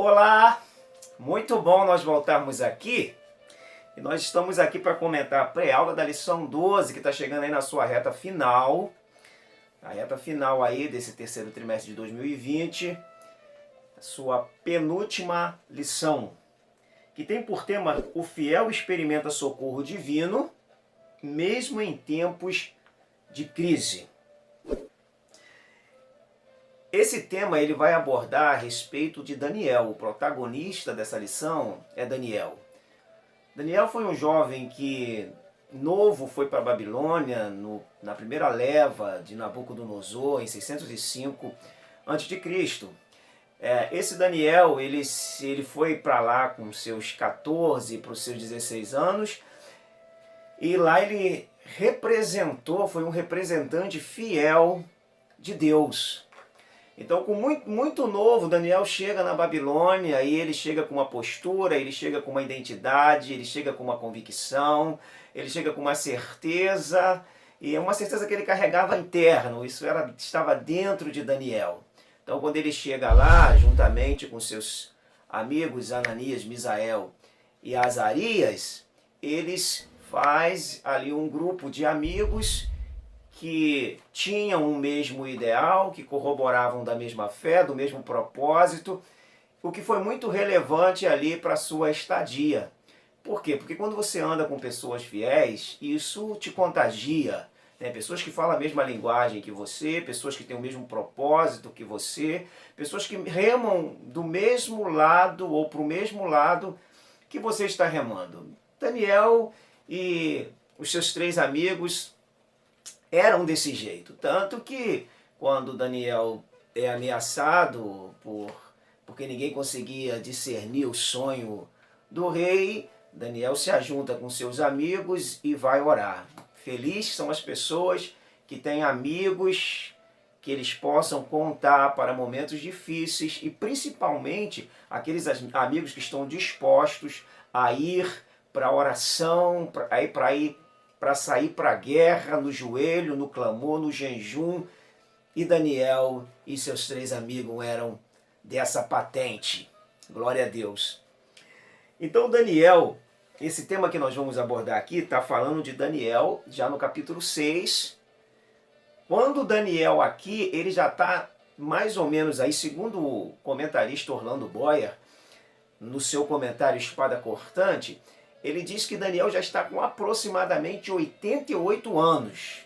Olá! Muito bom nós voltarmos aqui. E nós estamos aqui para comentar a pré-aula da lição 12, que está chegando aí na sua reta final. A reta final aí desse terceiro trimestre de 2020. A sua penúltima lição, que tem por tema: o fiel experimenta socorro divino, mesmo em tempos de crise. Esse tema ele vai abordar a respeito de Daniel. O protagonista dessa lição é Daniel. Daniel foi um jovem que, novo, foi para a Babilônia na primeira leva de Nabucodonosor, em 605 a.C. Esse Daniel ele foi para lá com seus 14 para os seus 16 anos, e lá ele foi um representante fiel de Deus. Então, com muito novo, Daniel chega na Babilônia e ele chega com uma postura, ele chega com uma identidade, ele chega com uma convicção, ele chega com uma certeza, e é uma certeza que ele carregava interno, estava dentro de Daniel. Então, quando ele chega lá, juntamente com seus amigos Ananias, Misael e Azarias, eles fazem ali um grupo de amigos que tinham o mesmo ideal, que corroboravam da mesma fé, do mesmo propósito, o que foi muito relevante ali para a sua estadia. Por quê? Porque quando você anda com pessoas fiéis, isso te contagia, né? Pessoas que falam a mesma linguagem que você, pessoas que têm o mesmo propósito que você, pessoas que remam do mesmo lado ou para o mesmo lado que você está remando. Daniel e os seus 3 amigos eram desse jeito, tanto que quando Daniel é ameaçado porque ninguém conseguia discernir o sonho do rei, Daniel se ajunta com seus amigos e vai orar. Felizes são as pessoas que têm amigos que eles possam contar para momentos difíceis, e principalmente aqueles amigos que estão dispostos a ir para a oração, para sair para a guerra, no joelho, no clamor, no jejum. E Daniel e seus 3 amigos eram dessa patente. Glória a Deus. Então Daniel, esse tema que nós vamos abordar aqui, está falando de Daniel, já no capítulo 6. Quando Daniel aqui, ele já está mais ou menos aí, segundo o comentarista Orlando Boyer, no seu comentário Espada Cortante, ele diz que Daniel já está com aproximadamente 88 anos.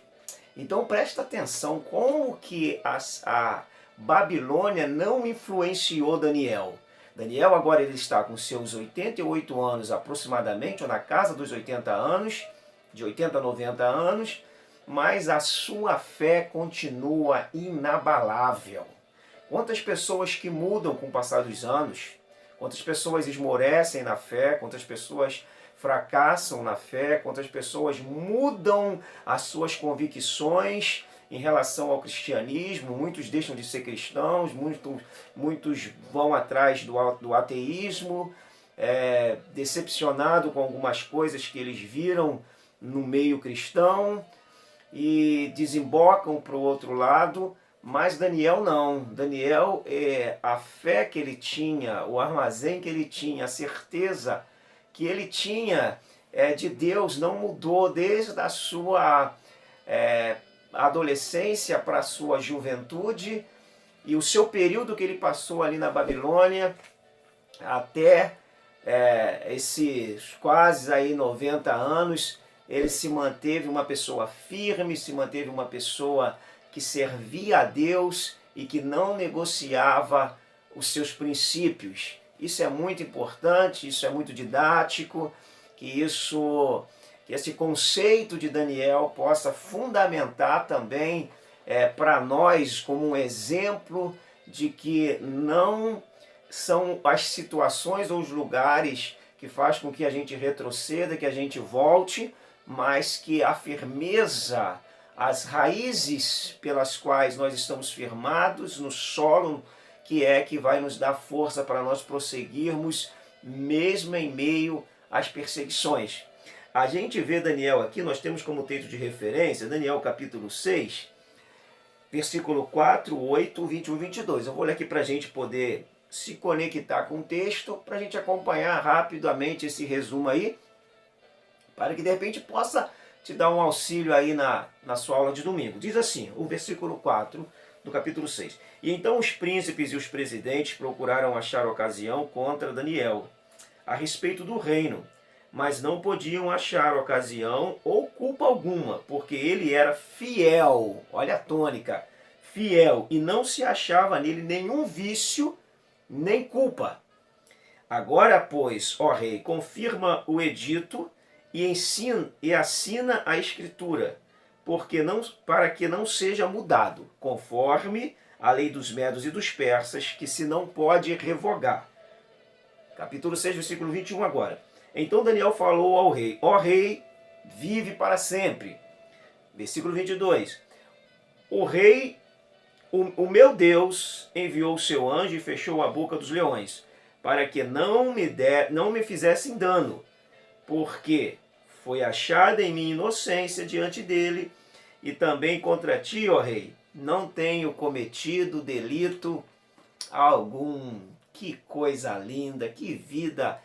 Então presta atenção como que a Babilônia não influenciou Daniel. Daniel agora ele está com seus 88 anos aproximadamente, ou na casa dos 80 anos, de 80 a 90 anos, mas a sua fé continua inabalável. Quantas pessoas que mudam com o passar dos anos, quantas pessoas esmorecem na fé, quantas pessoas fracassam na fé, quantas pessoas mudam as suas convicções em relação ao cristianismo, muitos deixam de ser cristãos, muitos vão atrás do ateísmo, decepcionado com algumas coisas que eles viram no meio cristão e desembocam para o outro lado. Mas Daniel não. Daniel, a fé que ele tinha, o armazém que ele tinha, a certeza que ele tinha de Deus não mudou desde a sua adolescência para a sua juventude, e o seu período que ele passou ali na Babilônia até esses quase aí 90 anos, ele se manteve uma pessoa firme, se manteve uma pessoa que servia a Deus e que não negociava os seus princípios. Isso é muito importante, isso é muito didático, que esse conceito de Daniel possa fundamentar também para nós como um exemplo de que não são as situações ou os lugares que faz com que a gente retroceda, que a gente volte, mas que a firmeza, as raízes pelas quais nós estamos firmados no solo, que vai nos dar força para nós prosseguirmos, mesmo em meio às perseguições. A gente vê Daniel aqui, nós temos como texto de referência, Daniel capítulo 6, versículo 4, 8, 21 e 22. Eu vou ler aqui para a gente poder se conectar com o texto para a gente acompanhar rapidamente esse resumo aí, para que de repente possa te dar um auxílio aí na sua aula de domingo. Diz assim, o versículo 4 do capítulo 6. E então os príncipes e os presidentes procuraram achar ocasião contra Daniel a respeito do reino, mas não podiam achar ocasião ou culpa alguma, porque ele era fiel, olha a tônica, fiel, e não se achava nele nenhum vício nem culpa. Agora, pois, ó rei, confirma o edito e assina a escritura, para que não seja mudado, conforme a lei dos medos e dos persas, que se não pode revogar. Capítulo 6, versículo 21 agora. Então Daniel falou ao rei, ó rei, vive para sempre. Versículo 22. O rei, o meu Deus, enviou o seu anjo e fechou a boca dos leões, para que não me fizessem dano, porque foi achada em mim inocência diante dele, e também contra ti, ó rei, não tenho cometido delito algum. Que coisa linda, que vida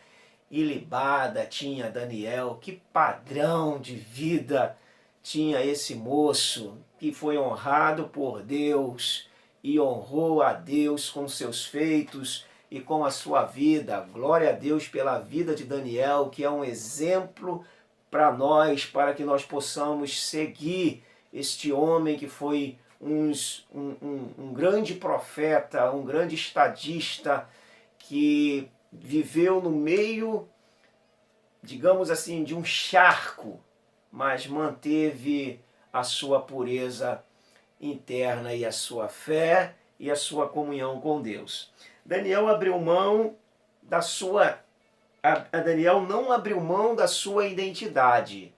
ilibada tinha Daniel, que padrão de vida tinha esse moço, que foi honrado por Deus e honrou a Deus com seus feitos e com a sua vida. Glória a Deus pela vida de Daniel, que é um exemplo para nós, para que nós possamos seguir este homem que foi um grande profeta, um grande estadista, que viveu no meio, digamos assim, de um charco, mas manteve a sua pureza interna e a sua fé e a sua comunhão com Deus. Daniel abriu mão da sua... Daniel não abriu mão da sua identidade.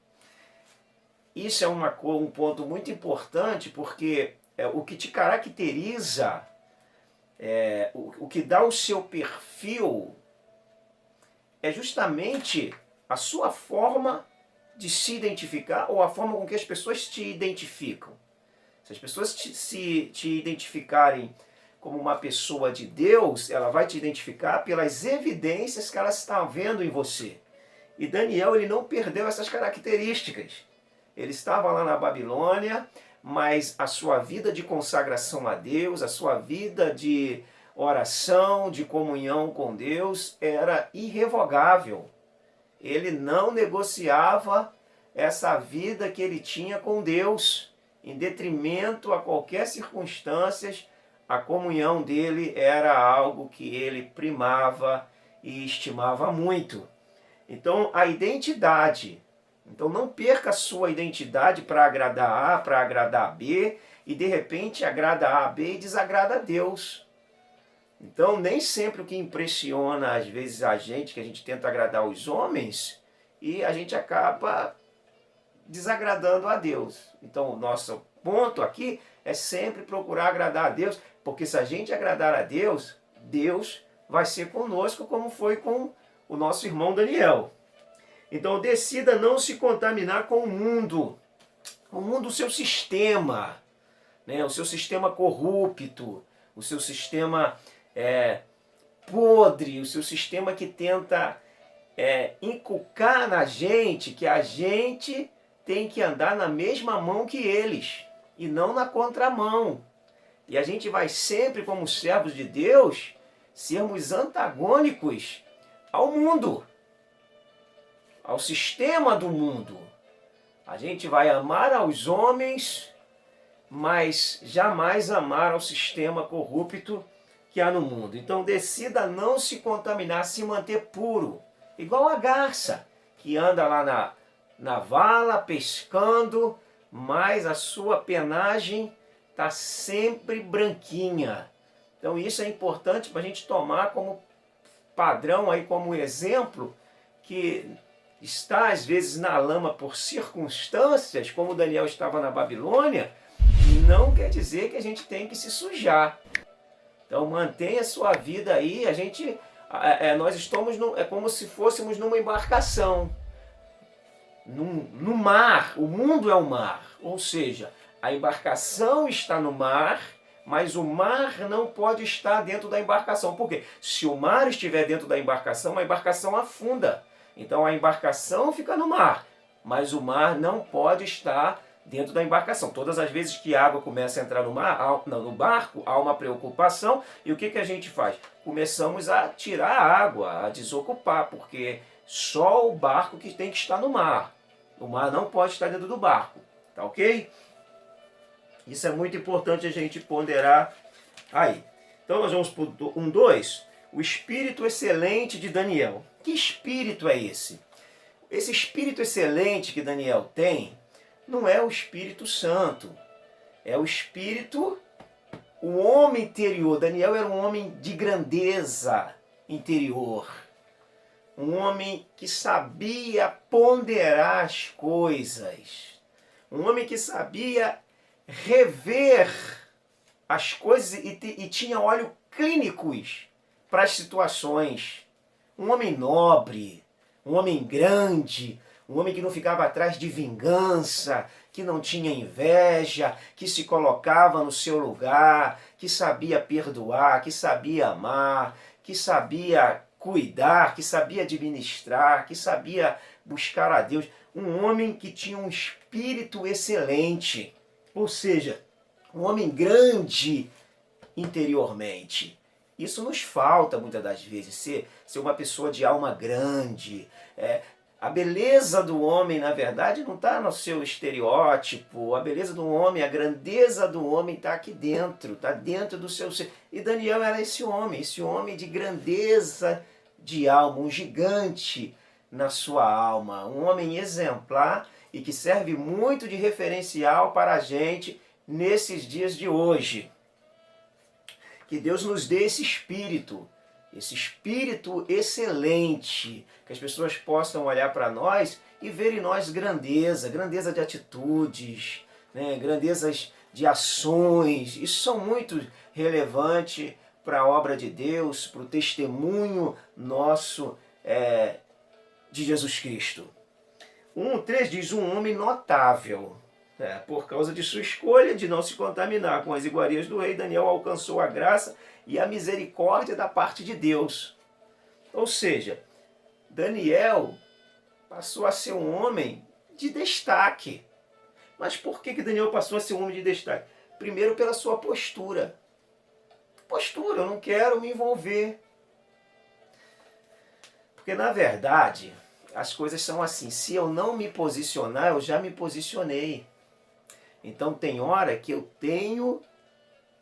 Isso é um ponto muito importante, porque o que te caracteriza, o que dá o seu perfil, é justamente a sua forma de se identificar ou a forma com que as pessoas te identificam. Se as pessoas te identificarem como uma pessoa de Deus, ela vai te identificar pelas evidências que ela está vendo em você. E Daniel, ele não perdeu essas características. Ele estava lá na Babilônia, mas a sua vida de consagração a Deus, a sua vida de oração, de comunhão com Deus, era irrevogável. Ele não negociava essa vida que ele tinha com Deus, em detrimento a qualquer circunstância. A comunhão dele era algo que ele primava e estimava muito. Então, a identidade. Então, não perca a sua identidade para agradar A, para agradar B, e de repente agrada A, B e desagrada a Deus. Então, nem sempre o que impressiona, às vezes, a gente, que a gente tenta agradar os homens, e a gente acaba desagradando a Deus. Então, o nosso ponto aqui é sempre procurar agradar a Deus, porque se a gente agradar a Deus, Deus vai ser conosco, como foi com o nosso irmão Daniel. Então, decida não se contaminar com o mundo, o seu sistema, né? O seu sistema corrupto, o seu sistema podre, o seu sistema que tenta inculcar na gente que a gente tem que andar na mesma mão que eles e não na contramão. E a gente vai sempre, como servos de Deus, sermos antagônicos ao mundo, ao sistema do mundo. A gente vai amar aos homens, mas jamais amar ao sistema corrupto que há no mundo. Então decida não se contaminar, se manter puro, igual a garça, que anda lá na vala pescando, mas a sua penagem está sempre branquinha. Então isso é importante para a gente tomar como padrão, aí, como exemplo, que está às vezes na lama por circunstâncias, como Daniel estava na Babilônia, não quer dizer que a gente tem que se sujar. Então mantenha a sua vida aí, nós estamos, é como se fôssemos numa embarcação, no mar. O mundo é o mar, ou seja, a embarcação está no mar, mas o mar não pode estar dentro da embarcação. Por quê? Se o mar estiver dentro da embarcação, a embarcação afunda. Então a embarcação fica no mar, mas o mar não pode estar dentro da embarcação. Todas as vezes que a água começa a entrar no barco, há uma preocupação. E o que a gente faz? Começamos a tirar a água, a desocupar, porque só o barco que tem que estar no mar. O mar não pode estar dentro do barco. Tá ok? Isso é muito importante a gente ponderar aí. Então nós vamos para o 1.2. O espírito excelente de Daniel. Que espírito é esse? Esse espírito excelente que Daniel tem não é o Espírito Santo. É o espírito, o homem interior. Daniel era um homem de grandeza interior. Um homem que sabia ponderar as coisas. Um homem que sabia rever as coisas e tinha olhos clínicos para as situações. Um homem nobre, um homem grande, um homem que não ficava atrás de vingança, que não tinha inveja, que se colocava no seu lugar, que sabia perdoar, que sabia amar, que sabia cuidar, que sabia administrar, que sabia buscar a Deus. Um homem que tinha um espírito excelente. Ou seja, um homem grande interiormente. Isso nos falta muitas das vezes, ser uma pessoa de alma grande. A beleza do homem, na verdade, não está no seu estereótipo. A beleza do homem, a grandeza do homem está aqui dentro, está dentro do seu ser. E Daniel era esse homem de grandeza de alma, um gigante na sua alma, um homem exemplar e que serve muito de referencial para a gente nesses dias de hoje. Que Deus nos dê esse espírito excelente, que as pessoas possam olhar para nós e ver em nós grandeza de atitudes, né? Grandezas de ações. Isso são muito relevantes para a obra de Deus, para o testemunho nosso de Jesus Cristo. 1.3 diz: um homem notável. Por causa de sua escolha de não se contaminar com as iguarias do rei, Daniel alcançou a graça e a misericórdia da parte de Deus. Ou seja, Daniel passou a ser um homem de destaque. Mas por que Daniel passou a ser um homem de destaque? Primeiro, pela sua postura. Postura, eu não quero me envolver. Porque, na verdade, as coisas são assim. Se eu não me posicionar, eu já me posicionei. Então tem hora que eu tenho,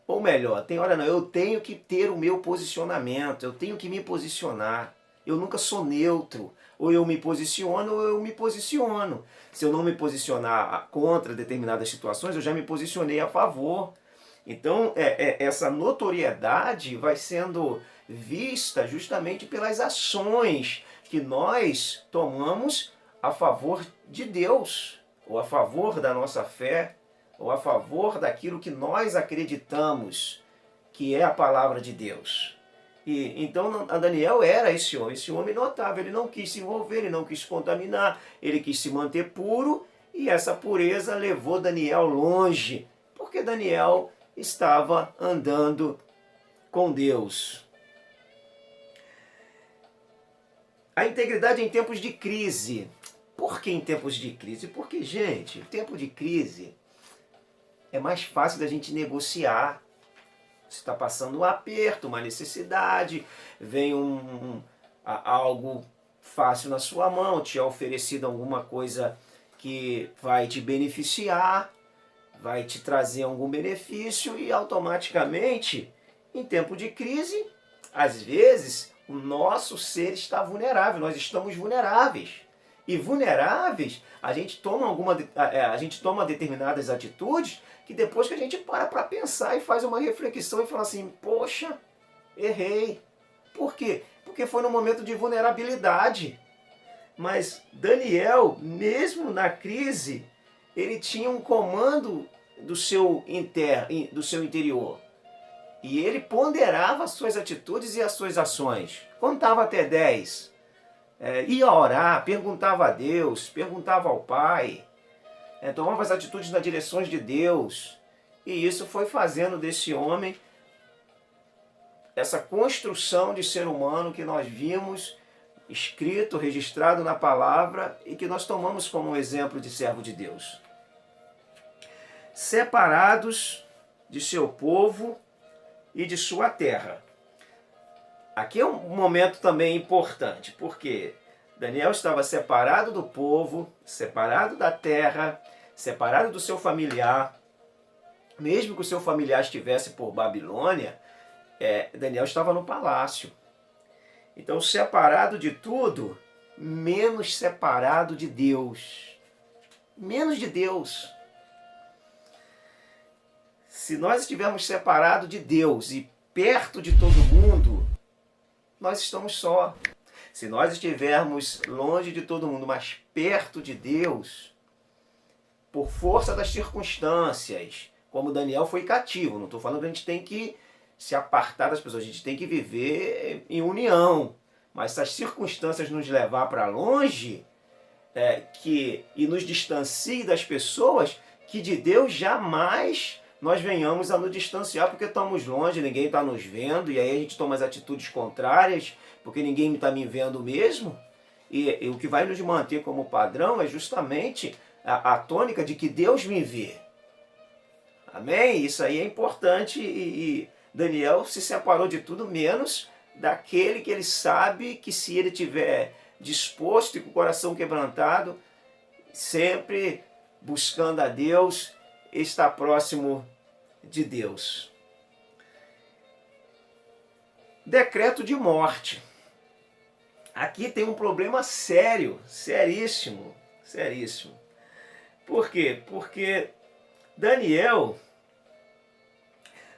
ou melhor, tem hora não, eu tenho que ter o meu posicionamento, eu tenho que me posicionar. Eu nunca sou neutro, ou eu me posiciono ou eu me posiciono. Se eu não me posicionar contra determinadas situações, eu já me posicionei a favor. Então essa notoriedade vai sendo vista justamente pelas ações que nós tomamos a favor de Deus, ou a favor da nossa fé, ou a favor daquilo que nós acreditamos que é a palavra de Deus. E então a Daniel era esse homem notável. Ele não quis se envolver, ele não quis se contaminar, ele quis se manter puro, e essa pureza levou Daniel longe, porque Daniel estava andando com Deus. A integridade em tempos de crise. Por que em tempos de crise? Porque, gente, em tempo de crise é mais fácil da gente negociar. Você está passando um aperto, uma necessidade, vem algo fácil na sua mão, te é oferecido alguma coisa que vai te beneficiar, vai te trazer algum benefício, e automaticamente, em tempo de crise, às vezes, o nosso ser está vulnerável, nós estamos vulneráveis. E vulneráveis, a gente toma determinadas atitudes que depois que a gente para pensar e faz uma reflexão e fala assim: poxa, errei. Por quê? Porque foi num momento de vulnerabilidade. Mas Daniel, mesmo na crise, ele tinha um comando do seu interior. E ele ponderava as suas atitudes e as suas ações. Contava até 10. Ia orar, perguntava a Deus, perguntava ao Pai. Tomava as atitudes nas direções de Deus. E isso foi fazendo desse homem essa construção de ser humano que nós vimos escrito, registrado na palavra e que nós tomamos como um exemplo de servo de Deus. Separados de seu povo e de sua terra. Aqui é um momento também importante, porque Daniel estava separado do povo, separado da terra, separado do seu familiar. Mesmo que o seu familiar estivesse por Babilônia, Daniel estava no palácio. Então, separado de tudo, menos separado de Deus. Menos de Deus. Se nós estivermos separados de Deus e perto de todo mundo, nós estamos só. Se nós estivermos longe de todo mundo, mas perto de Deus, por força das circunstâncias, como Daniel foi cativo, não estou falando que a gente tem que se apartar das pessoas, a gente tem que viver em união. Mas se as circunstâncias nos levar para longe e nos distancie das pessoas, que de Deus jamais nós venhamos a nos distanciar, porque estamos longe, ninguém está nos vendo, e aí a gente toma as atitudes contrárias, porque ninguém está me vendo mesmo. E o que vai nos manter como padrão é justamente a tônica de que Deus me vê. Amém? Isso aí é importante e Daniel se separou de tudo menos daquele que ele sabe que se ele tiver disposto e com o coração quebrantado, sempre buscando a Deus, está próximo de Deus. Decreto de morte. Aqui tem um problema sério, seríssimo, seríssimo. Por quê? Porque Daniel,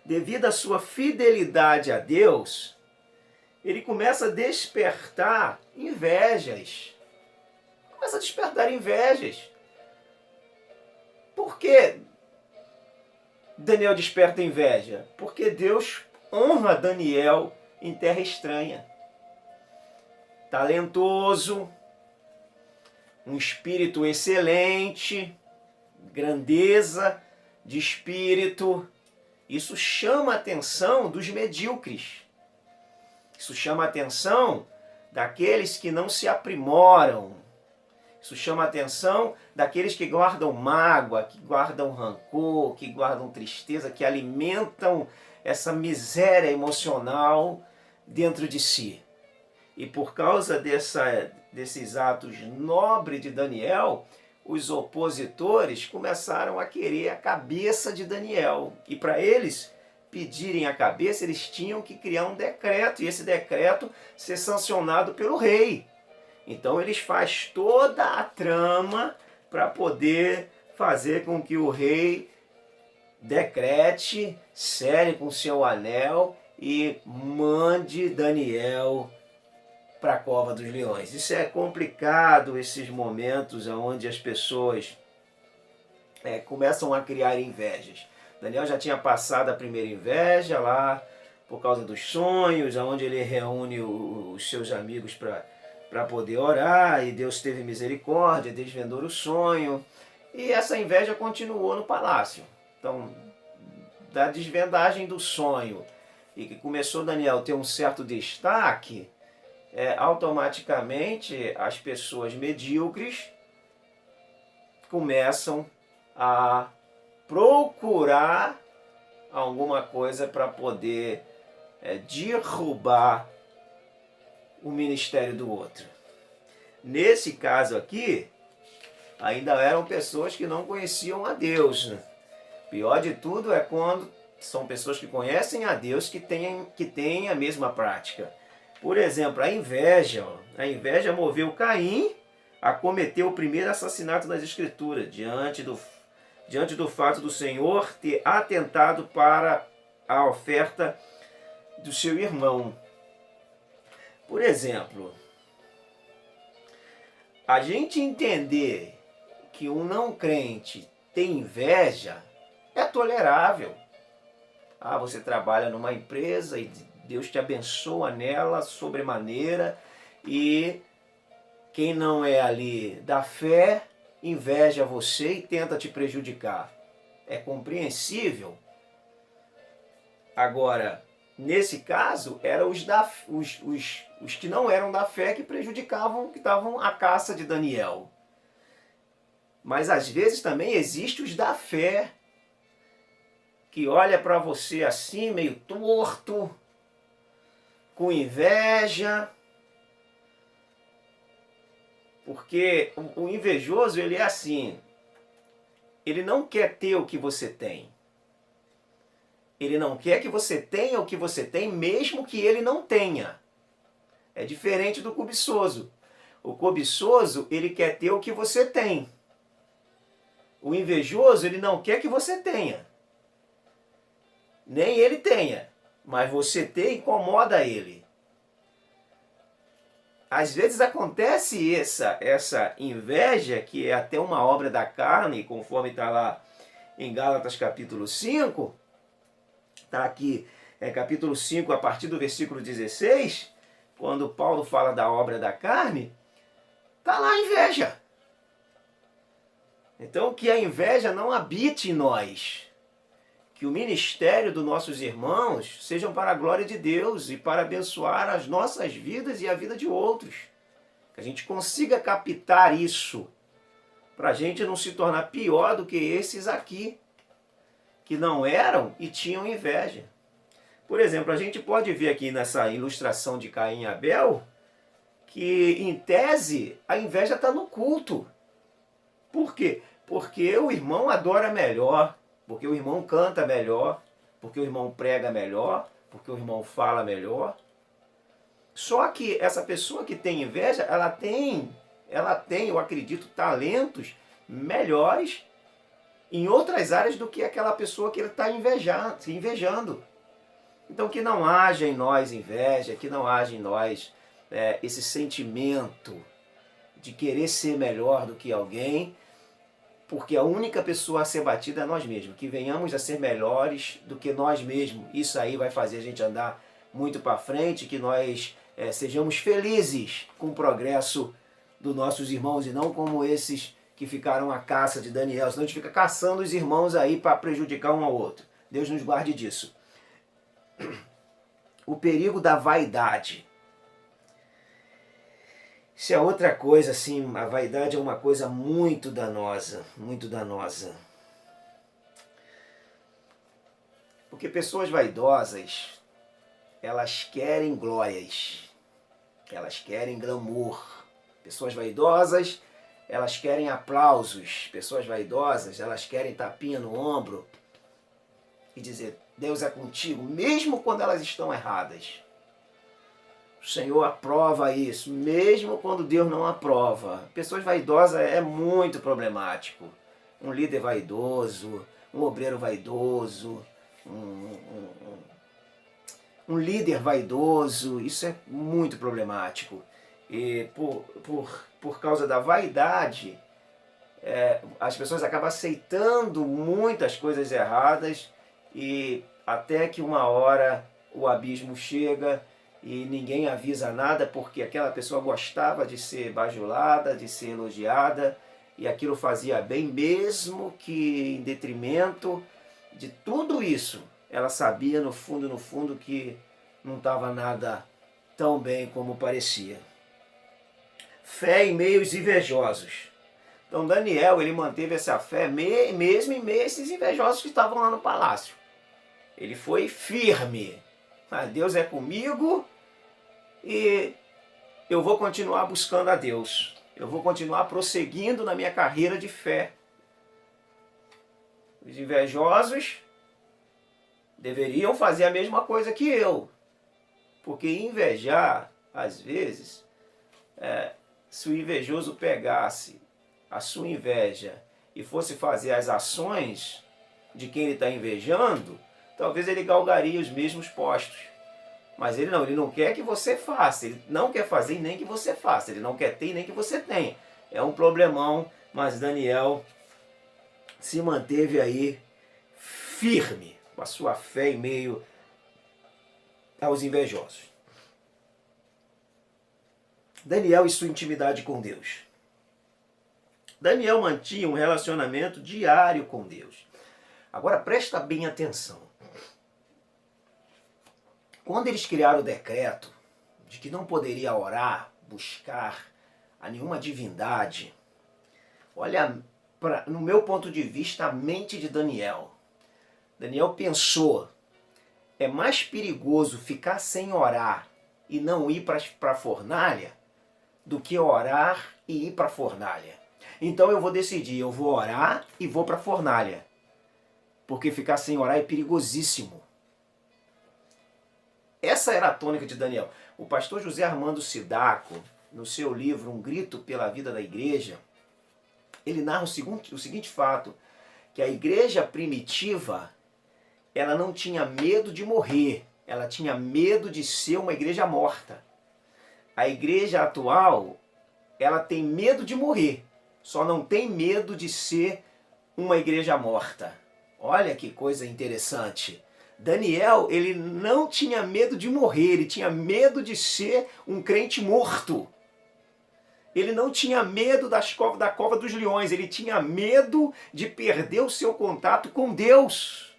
devido à sua fidelidade a Deus, ele começa a despertar invejas. Começa a despertar invejas. Por que Daniel desperta inveja? Porque Deus honra Daniel em terra estranha. Talentoso, um espírito excelente, grandeza de espírito. Isso chama a atenção dos medíocres. Isso chama a atenção daqueles que não se aprimoram. Isso chama a atenção daqueles que guardam mágoa, que guardam rancor, que guardam tristeza, que alimentam essa miséria emocional dentro de si. E por causa desses atos nobres de Daniel, os opositores começaram a querer a cabeça de Daniel. E para eles pedirem a cabeça, eles tinham que criar um decreto, e esse decreto ser sancionado pelo rei. Então eles fazem toda a trama para poder fazer com que o rei decrete, sele com seu anel e mande Daniel para a cova dos leões. Isso é complicado, esses momentos onde as pessoas começam a criar invejas. Daniel já tinha passado a primeira inveja lá por causa dos sonhos, onde ele reúne os seus amigos para poder orar, e Deus teve misericórdia, desvendou o sonho, e essa inveja continuou no palácio. Então, da desvendagem do sonho, e que começou Daniel a ter um certo destaque, automaticamente as pessoas medíocres começam a procurar alguma coisa para poder derrubar o ministério do outro. Nesse caso aqui, ainda eram pessoas que não conheciam a Deus, né? Pior de tudo é quando são pessoas que conhecem a Deus que têm a mesma prática. Por exemplo, a inveja. A inveja moveu Caim a cometer o primeiro assassinato das Escrituras, diante do fato do Senhor ter atentado para a oferta do seu irmão. Por exemplo, a gente entender que um não crente tem inveja é tolerável. Você trabalha numa empresa e Deus te abençoa nela sobremaneira, e quem não é ali da fé inveja você e tenta te prejudicar. é compreensível. Agora, nesse caso, eram os que não eram da fé que prejudicavam, que estavam à caça de Daniel. Mas às vezes também existem os da fé, que olha para você assim, meio torto, com inveja. Porque o invejoso, ele é assim, ele não quer ter o que você tem. Ele não quer que você tenha o que você tem, mesmo que ele não tenha. É diferente do cobiçoso. O cobiçoso, ele quer ter o que você tem. O invejoso, ele não quer que você tenha. Nem ele tenha. Mas você ter incomoda ele. Às vezes acontece essa inveja, que é até uma obra da carne, conforme está lá em Gálatas capítulo 5, está aqui, capítulo 5, a partir do versículo 16, quando Paulo fala da obra da carne, está lá a inveja. Então, que a inveja não habite em nós. Que o ministério dos nossos irmãos sejam para a glória de Deus e para abençoar as nossas vidas e a vida de outros. Que a gente consiga captar isso, para a gente não se tornar pior do que esses aqui, que não eram e tinham inveja. Por exemplo, a gente pode ver aqui nessa ilustração de Caim e Abel, que em tese a inveja está no culto. Por quê? Porque o irmão adora melhor, porque o irmão canta melhor, porque o irmão prega melhor, porque o irmão fala melhor. Só que essa pessoa que tem inveja, ela tem, eu acredito, talentos melhores em outras áreas do que aquela pessoa que ele está se invejando. Então que não haja em nós inveja, que não haja em nós esse sentimento de querer ser melhor do que alguém, porque a única pessoa a ser batida é nós mesmos. Que venhamos a ser melhores do que nós mesmos. Isso aí vai fazer a gente andar muito para frente, que nós sejamos felizes com o progresso dos nossos irmãos e não como esses que ficaram à caça de Daniel. Senão a gente fica caçando os irmãos aí para prejudicar um ao outro. Deus nos guarde disso. O perigo da vaidade. Isso é outra coisa, assim, a vaidade é uma coisa muito danosa, muito danosa. Porque pessoas vaidosas, elas querem glórias, elas querem glamour. Pessoas vaidosas, elas querem aplausos. Pessoas vaidosas, elas querem tapinha no ombro e dizer, Deus é contigo, mesmo quando elas estão erradas. O Senhor aprova isso, mesmo quando Deus não aprova. Pessoas vaidosas é muito problemático. Um líder vaidoso, um obreiro vaidoso, um líder vaidoso, isso é muito problemático. E por causa da vaidade, as pessoas acabam aceitando muitas coisas erradas e até que uma hora o abismo chega e ninguém avisa nada, porque aquela pessoa gostava de ser bajulada, de ser elogiada, e aquilo fazia bem, mesmo que em detrimento de tudo isso. Ela sabia no fundo que não estava nada tão bem como parecia. Fé em meios invejosos. Então Daniel, ele manteve essa fé mesmo em meio a esses invejosos que estavam lá no palácio. Ele foi firme. Mas Deus é comigo e eu vou continuar buscando a Deus. Eu vou continuar prosseguindo na minha carreira de fé. Os invejosos deveriam fazer a mesma coisa que eu. Porque invejar, às vezes, se o invejoso pegasse a sua inveja e fosse fazer as ações de quem ele está invejando, talvez ele galgaria os mesmos postos. Mas ele não quer que você faça, ele não quer fazer e nem que você faça, ele não quer ter e nem que você tenha. É um problemão, mas Daniel se manteve aí firme com a sua fé em meio aos invejosos. Daniel e sua intimidade com Deus. Daniel mantinha um relacionamento diário com Deus. Agora presta bem atenção. Quando eles criaram o decreto de que não poderia orar, buscar a nenhuma divindade, olha, no meu ponto de vista, a mente de Daniel. Daniel pensou, é mais perigoso ficar sem orar e não ir para a fornalha do que orar e ir para a fornalha. Então eu vou decidir, eu vou orar e vou para a fornalha. Porque ficar sem orar é perigosíssimo. Essa era a tônica de Daniel. O pastor José Armando Sidaco, no seu livro Um Grito pela Vida da Igreja, ele narra o seguinte fato, que a igreja primitiva, ela não tinha medo de morrer, ela tinha medo de ser uma igreja morta. A igreja atual, ela tem medo de morrer, só não tem medo de ser uma igreja morta. Olha que coisa interessante. Daniel, ele não tinha medo de morrer, ele tinha medo de ser um crente morto. Ele não tinha medo da cova dos leões, ele tinha medo de perder o seu contato com Deus.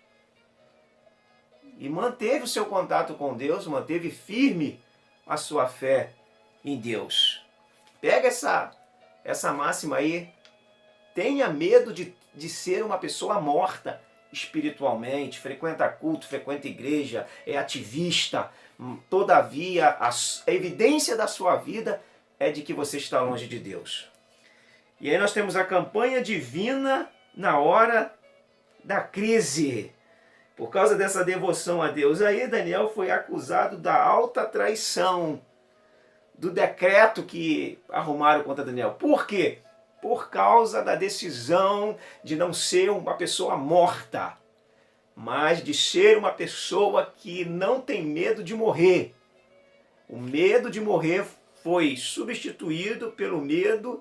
E manteve o seu contato com Deus, manteve firme a sua fé em Deus. Pega essa máxima aí, tenha medo de ser uma pessoa morta espiritualmente, frequenta culto, frequenta igreja, é ativista, todavia a evidência da sua vida é de que você está longe de Deus. E aí nós temos a campanha divina na hora da crise. Por causa dessa devoção a Deus aí, Daniel foi acusado da alta traição, do decreto que arrumaram contra Daniel. Por quê? Por causa da decisão de não ser uma pessoa morta, mas de ser uma pessoa que não tem medo de morrer. O medo de morrer foi substituído pelo medo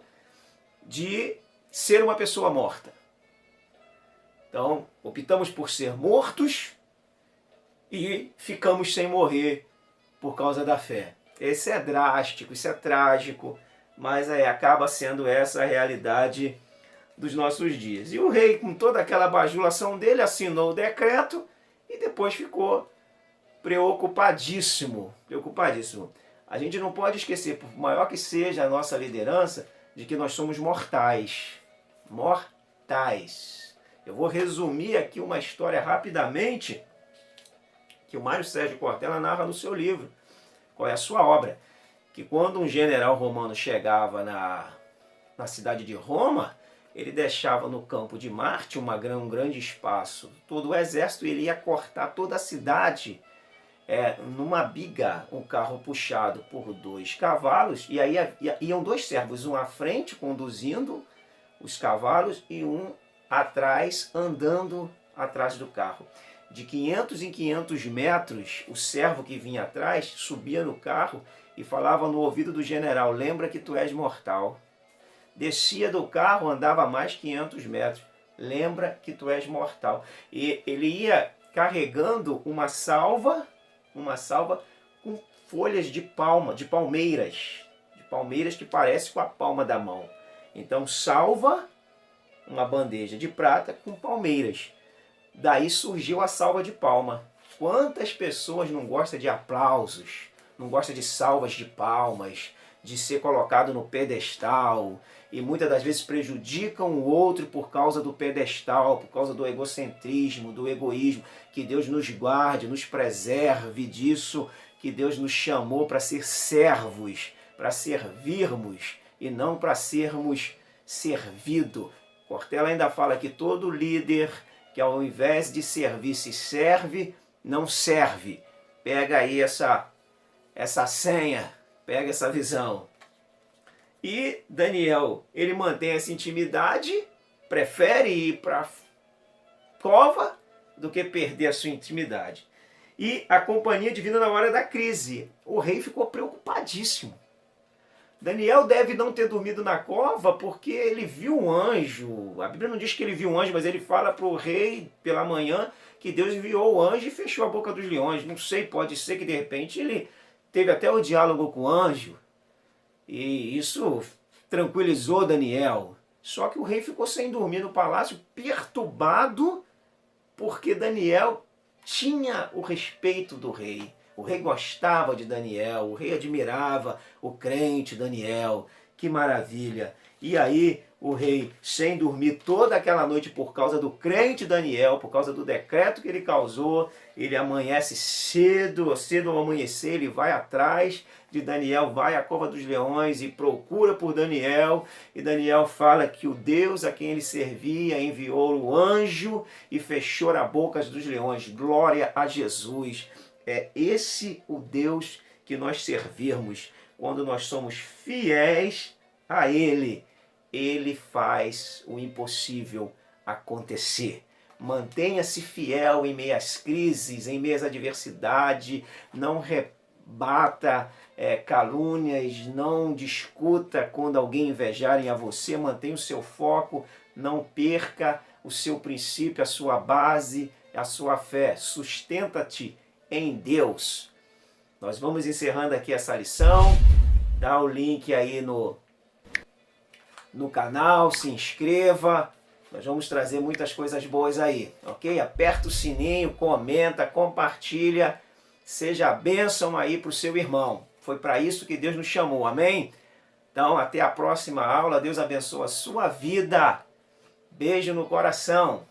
de ser uma pessoa morta. Então, optamos por ser mortos e ficamos sem morrer por causa da fé. Isso é drástico, isso é trágico, mas acaba sendo essa a realidade dos nossos dias. E o rei, com toda aquela bajulação dele, assinou o decreto e depois ficou preocupadíssimo. A gente não pode esquecer, por maior que seja a nossa liderança, de que nós somos mortais. Mortais. Eu vou resumir aqui uma história rapidamente que o Mário Sérgio Cortella narra no seu livro. Qual é a sua obra? Que quando um general romano chegava na cidade de Roma, ele deixava no campo de Marte um grande espaço. Todo o exército ele ia cortar toda a cidade numa biga, um carro puxado por 2 cavalos, e aí iam 2 servos, um à frente conduzindo os cavalos e um atrás, andando atrás do carro. De 500 em 500 metros, o servo que vinha atrás subia no carro e falava no ouvido do general, lembra que tu és mortal. Descia do carro, andava mais 500 metros, lembra que tu és mortal. E ele ia carregando uma salva com folhas de palmeiras que parecem com a palma da mão. Então salva, uma bandeja de prata com palmeiras. Daí surgiu a salva de palma. Quantas pessoas não gostam de aplausos, não gostam de salvas de palmas, de ser colocado no pedestal, e muitas das vezes prejudicam o outro por causa do pedestal, por causa do egocentrismo, do egoísmo. Que Deus nos guarde, nos preserve disso, que Deus nos chamou para ser servos, para servirmos e não para sermos servidos. Cortella ainda fala que todo líder que ao invés de servir se serve, não serve. Pega aí essa senha, pega essa visão. E Daniel, ele mantém essa intimidade, prefere ir para a cova do que perder a sua intimidade. E a companhia divina na hora da crise. O rei ficou preocupadíssimo. Daniel deve não ter dormido na cova porque ele viu um anjo. A Bíblia não diz que ele viu um anjo, mas ele fala para o rei pela manhã que Deus enviou o anjo e fechou a boca dos leões. Não sei, pode ser que de repente ele teve até o diálogo com o anjo. E isso tranquilizou Daniel. Só que o rei ficou sem dormir no palácio, perturbado porque Daniel tinha o respeito do rei. O rei gostava de Daniel, o rei admirava o crente Daniel. Que maravilha! E aí o rei, sem dormir toda aquela noite por causa do crente Daniel, por causa do decreto que ele causou, ele amanhece cedo ao amanhecer, ele vai atrás de Daniel, vai à cova dos leões e procura por Daniel. E Daniel fala que o Deus a quem ele servia enviou o anjo e fechou a boca dos leões. Glória a Jesus! É esse o Deus que nós servirmos. Quando nós somos fiéis a Ele, Ele faz o impossível acontecer. Mantenha-se fiel em meio às crises, em meio às adversidades, não rebata calúnias, não discuta quando alguém invejarem a você, mantenha o seu foco, não perca o seu princípio, a sua base, a sua fé. Sustenta-te em Deus. Nós vamos encerrando aqui essa lição. Dá o link aí no canal, se inscreva. Nós vamos trazer muitas coisas boas aí, ok? Aperta o sininho, comenta, compartilha. Seja a bênção aí para o seu irmão. Foi para isso que Deus nos chamou, amém? Então, até a próxima aula. Deus abençoe a sua vida. Beijo no coração.